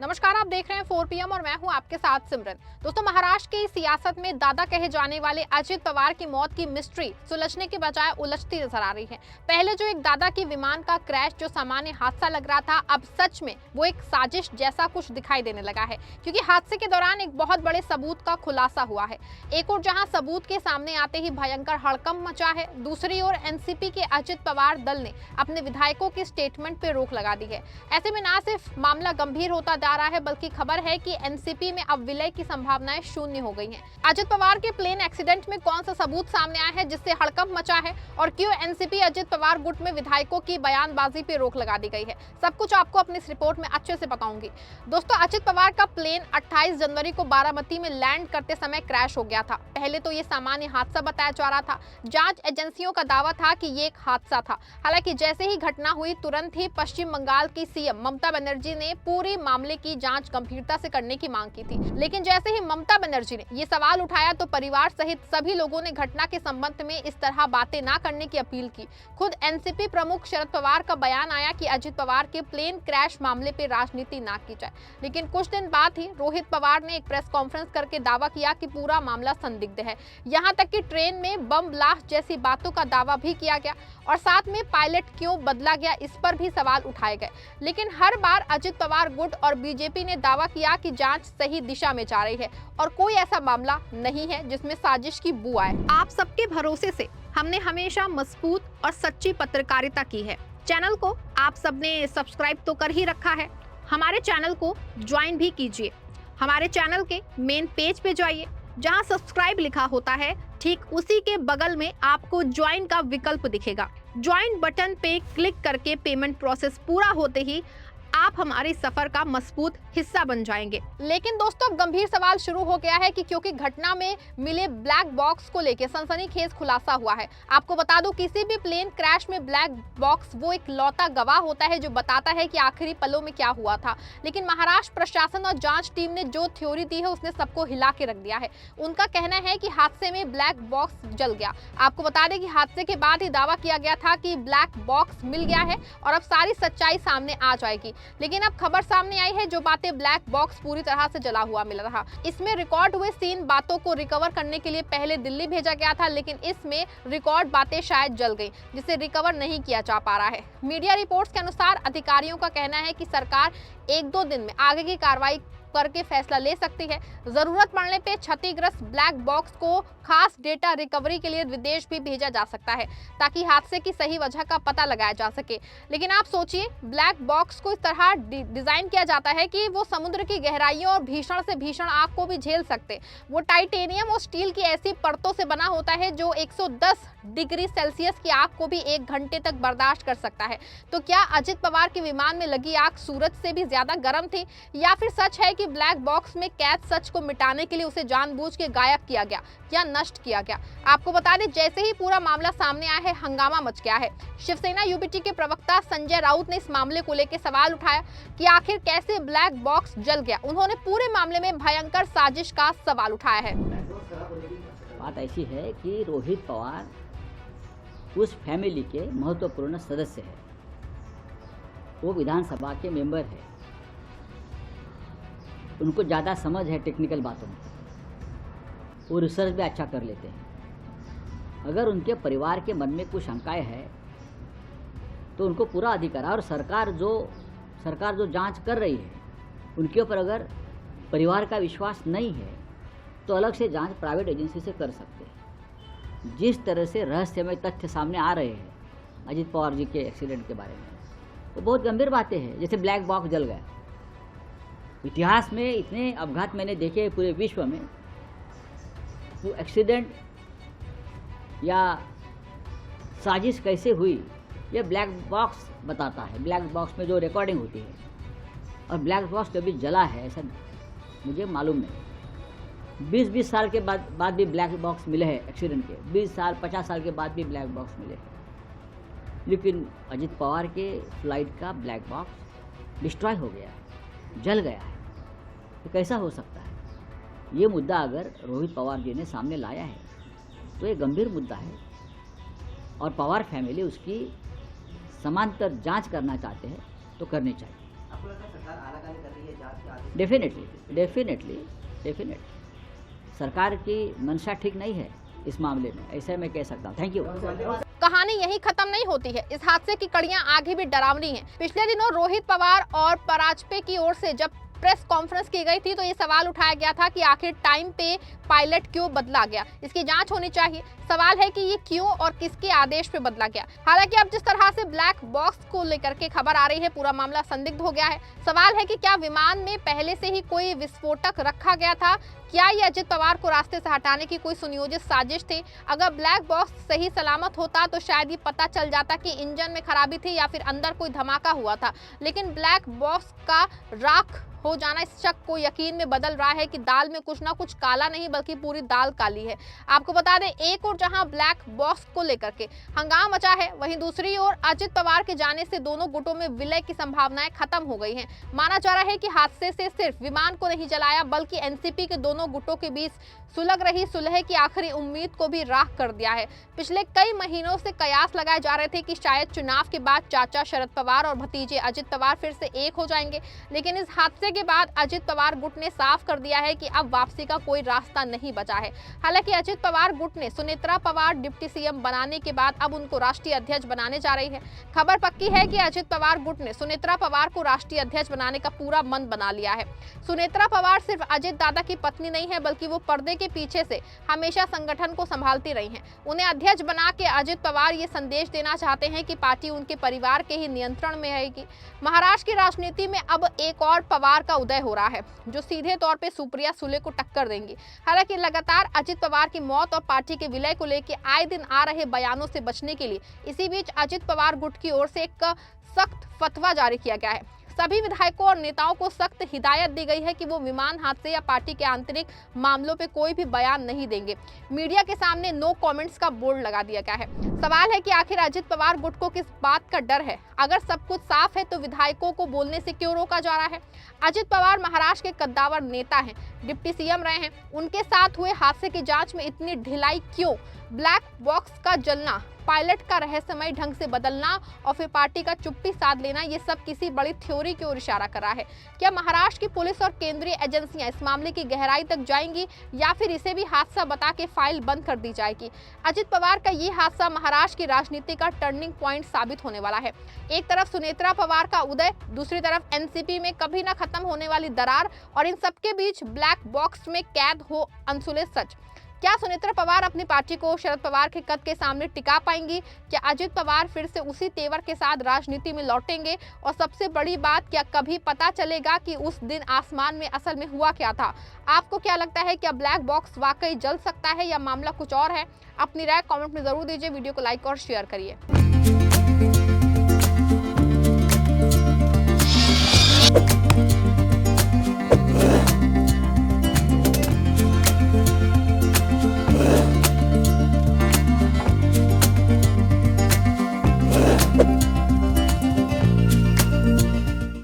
नमस्कार, आप देख रहे हैं 4 PM और मैं हूं आपके साथ सिमरन। दोस्तों, महाराष्ट्र की सियासत में दादा कहे जाने वाले अजित पवार की मौत की मिस्ट्री सुलझने के बजाय उलझती नजर आ रही है। पहले जो एक दादा के विमान का क्रैश जो सामान्य हादसा लग रहा था, अब सच में वो एक साजिश जैसा कुछ दिखाई देने लगा है, क्योंकि हादसे के दौरान एक बहुत बड़े सबूत का खुलासा हुआ है। एक और जहां सबूत के सामने आते ही भयंकर हड़कंप मचा है, दूसरी ओर एनसीपी के अजित पवार दल ने अपने विधायकों के स्टेटमेंट पर रोक लगा दी है। ऐसे में न सिर्फ मामला गंभीर होता जा रहा है, बल्कि खबर है कि एनसीपी में अब विलय की संभावनाएं शून्य हो गई हैं। अजित पवार के प्लेन एक्सीडेंट में कौन सा सबूत सामने आया है जिससे हड़कंप मचा है, और क्यों एनसीपी अजित पवार गुट में विधायकों की बयानबाजी पर रोक लगा दी गई है, सब कुछ आपको अपनी इस रिपोर्ट में अच्छे से बताऊंगी। दोस्तों, अजित पवार का प्लेन 28 जनवरी को बारामती में लैंड करते समय क्रैश हो गया था। पहले तो ये सामान्य हादसा बताया जा रहा था। जांच एजेंसियों का दावा था कि ये एक हादसा था। हालांकि जैसे ही घटना हुई, तुरंत ही पश्चिम बंगाल की सीएम ममता बनर्जी ने पूरे मामले की जांच गंभीरता से करने की मांग की थी। लेकिन जैसे ही ममता बनर्जी ने ये सवाल उठाया, तो परिवार सहित सभी लोगों ने घटना के संबंध में इस तरह बातें ना करने की अपील की। खुद एनसीपी प्रमुख शरद पवार का बयान आया कि अजित पवार के प्लेन क्रैश मामले पर राजनीति ना की जाए। लेकिन कुछ दिन बाद ही रोहित पवार ने एक प्रेस कॉन्फ्रेंस करके दावा किया कि पूरा मामला संदिग्ध है। यहाँ तक कि ट्रेन में बम ब्लास्ट जैसी बातों का दावा भी किया गया, और साथ में पायलट क्यों बदला गया, इस पर भी सवाल उठाए गए। लेकिन हर बार अजित पवार गुट और बीजेपी ने दावा किया कि जांच सही दिशा में जा रही है और कोई ऐसा मामला नहीं है जिसमें साजिश की बू आए। आप सबके भरोसे से हमने हमेशा मजबूत और सच्ची पत्रकारिता की है। चैनल को आप सबने सब्सक्राइब तो कर ही रखा है, हमारे चैनल को ज्वाइन भी कीजिए। हमारे चैनल के मेन पेज पे जाइए, जहां सब्सक्राइब लिखा होता है, ठीक उसी के बगल में आपको ज्वाइन का विकल्प दिखेगा। ज्वाइन बटन पे क्लिक करके पेमेंट प्रोसेस पूरा होते ही आप हमारे सफर का मजबूत हिस्सा बन जाएंगे। लेकिन दोस्तों, गंभीर सवाल शुरू हो गया है कि क्योंकि घटना में मिले ब्लैक बॉक्स को लेकर सनसनीखेज खुलासा हुआ है। आपको बता दूं, किसी भी प्लेन क्रैश में ब्लैक बॉक्स वो एक लौता गवाह होता है जो बताता है कि आखिरी पलों में क्या हुआ था। लेकिन महाराष्ट्र प्रशासन और जांच टीम ने जो थ्योरी दी है, उसने सबको हिला के रख दिया है। उनका कहना है कि हादसे में ब्लैक बॉक्स जल गया। आपको बता दें कि हादसे के बाद ही दावा किया गया था कि ब्लैक बॉक्स मिल गया है और अब सारी सच्चाई सामने आ जाएगी। लेकिन अब खबर सामने आई है जो बातें ब्लैक बॉक्स पूरी तरह से जला हुआ मिल रहा। इसमें रिकॉर्ड हुए 3 बातों को रिकवर करने के लिए पहले दिल्ली भेजा गया था, लेकिन इसमें रिकॉर्ड बातें शायद जल गई, जिसे रिकवर नहीं किया जा पा रहा है। मीडिया रिपोर्ट्स के अनुसार अधिकारियों का कहना है कि सरकार 1-2 दिन में आगे की कार्रवाई करके फैसला ले सकती है। जरूरत पड़ने पे क्षतिग्रस्त ब्लैक बॉक्स को खास डेटा रिकवरी के लिए विदेश भी भेजा जा सकता है, ताकि हादसे की सही वजह का पता लगाया जा सके। लेकिन आप सोचिए, ब्लैक बॉक्स को इस तरह डिजाइन किया जाता है कि वो समुद्र की गहराइयों और भीषण से भीषण आग को भी झेल सकते। वो टाइटेनियम और स्टील की ऐसी परतों से बना होता है जो 110 डिग्री सेल्सियस की आग को भी 1 घंटे तक बर्दाश्त कर सकता है। तो क्या अजित पवार के विमान में लगी आग सूरज से भी ज्यादा गर्म थी, या फिर सच है कि ब्लैक बॉक्स में कैद सच को मिटाने के लिए उसे जानबूझ के गायब किया गया या नष्ट किया गया? आपको बता दें, जैसे ही पूरा मामला सामने आया है, हंगामा मच गया है। शिवसेना यूबीटी के प्रवक्ता संजय राउत ने इस मामले को लेकर सवाल उठाया कि आखिर कैसे ब्लैक बॉक्स जल गया। उन्होंने पूरे मामले में भयंकर साजिश का सवाल उठाया है। बात ऐसी है कि रोहित पवार उस फैमिली के महत्वपूर्ण सदस्य है। वो विधानसभा के मेंबर है, उनको ज़्यादा समझ है टेक्निकल बातों में, वो रिसर्च भी अच्छा कर लेते हैं। अगर उनके परिवार के मन में कुछ शंकाएं है तो उनको पूरा अधिकार है, और सरकार जो जांच कर रही है उनके ऊपर अगर परिवार का विश्वास नहीं है तो अलग से जांच प्राइवेट एजेंसी से कर सकते हैं। जिस तरह से रहस्यमय तथ्य सामने आ रहे हैं अजित पवार जी के एक्सीडेंट के बारे में, तो बहुत गंभीर बातें हैं। जैसे ब्लैक बॉक्स जल गया, इतिहास में इतने अपघात मैंने देखे पूरे विश्व में, वो एक्सीडेंट या साजिश कैसे हुई ये ब्लैक बॉक्स बताता है। ब्लैक बॉक्स में जो रिकॉर्डिंग होती है, और ब्लैक बॉक्स कभी जला है ऐसा मुझे मालूम नहीं। 20-20 साल के बाद भी ब्लैक बॉक्स मिले हैं एक्सीडेंट के, 20 साल 50 साल के बाद भी ब्लैक बॉक्स मिले हैं। लेकिन अजित पवार के फ्लाइट का ब्लैक बॉक्स डिस्ट्रॉय हो गया है, जल गया है, तो कैसा हो सकता है? ये मुद्दा अगर रोहित पवार जी ने सामने लाया है तो ये गंभीर मुद्दा है, और पवार फैमिली उसकी समांतर जांच करना चाहते हैं तो करनी चाहिए। आपको लगता है सरकार आनाकानी कर रही है जांच के आदेश? डेफिनेटली सरकार की मंशा ठीक नहीं है इस मामले में, ऐसे मैं कह सकता हूँ। Thank you. कहानी यही खत्म नहीं होती है। इस हादसे की कड़ियां आगे भी डरावनी हैं। पिछले दिनों रोहित पवार और पराजपे की ओर से जब प्रेस कॉन्फ्रेंस की गई थी तो ये सवाल उठाया गया था कि आखिर टाइम पे पायलट क्यों बदला गया, इसकी जांच होनी चाहिए। सवाल है कि ये क्यों और किसके आदेश पे बदला गया। हालांकि अब जिस तरह से ब्लैक बॉक्स को लेकर के खबर आ रही है, पूरा मामला संदिग्ध हो गया है। सवाल है कि क्या विमान में पहले से ही कोई विस्फोटक रखा गया था? क्या ये अजित पवार को रास्ते से हटाने की कोई सुनियोजित साजिश थी? अगर ब्लैक बॉक्स सही सलामत होता तो शायद ये पता चल जाता कि इंजन में खराबी थी या फिर अंदर कोई धमाका हुआ था। लेकिन ब्लैक बॉक्स का राख हो जाना इस शक को यकीन में बदल रहा है कि दाल में कुछ ना कुछ काला नहीं बल्कि पूरी दाल काली है। आपको बता दें, एक और जहां ब्लैक बॉक्स को लेकर के हंगामा मचा है, वहीं दूसरी ओर अजित पवार के जाने से दोनों गुटों में विलय की संभावनाएं खत्म हो गई हैं। माना जा रहा है कि हादसे से सिर्फ विमान को नहीं जलाया बल्कि एनसीपी के दोनों गुटों के बीच सुलग रही सुलह की आखिरी उम्मीद को भी राख कर दिया है। पिछले कई महीनों से कयास लगाए जा रहे थे कि शायद चुनाव के बाद चाचा शरद पवार और भतीजे अजित पवार फिर से एक हो जाएंगे, लेकिन इस हादसे के बाद अजित पवार गुट ने साफ कर दिया है कि अब वापसी का कोई रास्ता नहीं बचा है। हालांकि अजित पवार गुट ने सुनेत्रा पवार डिप्टी सीएम बनाने के बाद अब उनको राष्ट्रीय अध्यक्ष बनाने जा रही है। खबर पक्की है कि अजित पवार गुट ने सुनेत्रा पवार को राष्ट्रीय अध्यक्ष बनाने का पूरा मन बना लिया है। सुनेत्रा पवार सिर्फ अजित दादा की पत्नी नहीं है बल्कि वो पर्दे के पीछे से हमेशा संगठन को संभालती रही हैं। उन्हें अध्यक्ष बना के अजित पवार ये संदेश देना चाहते हैं कि पार्टी उनके परिवार के ही नियंत्रण में रहेगी। महाराष्ट्र की राजनीति में अब एक और पवार का उदय हो रहा है जो सीधे तौर पे सुप्रिया सुले को टक्कर देंगी। हालांकि लगातार अजित पवार की मौत और पार्टी के विलय को लेकर आए दिन आ रहे बयानों से बचने के लिए इसी बीच अजित पवार गुट की ओर से एक सख्त फतवा जारी किया गया है। सभी विधायकों और नेताओं को सख्त हिदायत दी गई है कि वो विमान हादसे या पार्टी के आंतरिक मामलों पे कोई भी बयान नहीं देंगे। मीडिया के सामने नो कमेंट्स का बोर्ड लगा दिया गया है। सवाल है कि आखिर अजित पवार गुट को किस बात का डर है? अगर सब कुछ साफ है तो विधायकों को बोलने से क्यों रोका जा रहा है? अजित पवार महाराष्ट्र के कद्दावर नेता हैं, डिप्टी सीएम रहे हैं। उनके साथ हुए हादसे की जांच में इतनी ढिलाई क्यों? ब्लैक बॉक्स का जलना, पायलट का रहस्यमय ढंग से बदलना और फिर पार्टी का चुप्पी साध लेना, ये सब किसी बड़ी थ्योरी की ओर इशारा कर रहा है। क्या महाराष्ट्र की पुलिस और केंद्रीय एजेंसियां इस मामले की गहराई तक जाएंगी या फिर इसे भी हादसा बता के फाइल बंद कर दी जाएगी? अजित पवार का ये हादसा महाराष्ट्र की राजनीति का टर्निंग पॉइंट साबित होने वाला है। एक तरफ सुनेत्रा पवार का उदय, दूसरी तरफ एनसीपी में कभी न खत्म होने वाली दरार और इन सबके बीच ब्लैक बॉक्स में कैद हो अनसुले सच। क्या सुनेत्रा पवार अपनी पार्टी को शरद पवार के कद के सामने टिका पाएंगी? क्या अजित पवार फिर से उसी तेवर के साथ राजनीति में लौटेंगे? और सबसे बड़ी बात, क्या कभी पता चलेगा कि उस दिन आसमान में असल में हुआ क्या था? आपको क्या लगता है, क्या ब्लैक बॉक्स वाकई जल सकता है या मामला कुछ और है? अपनी राय कमेंट में जरूर दीजिए। वीडियो को लाइक और शेयर करिए।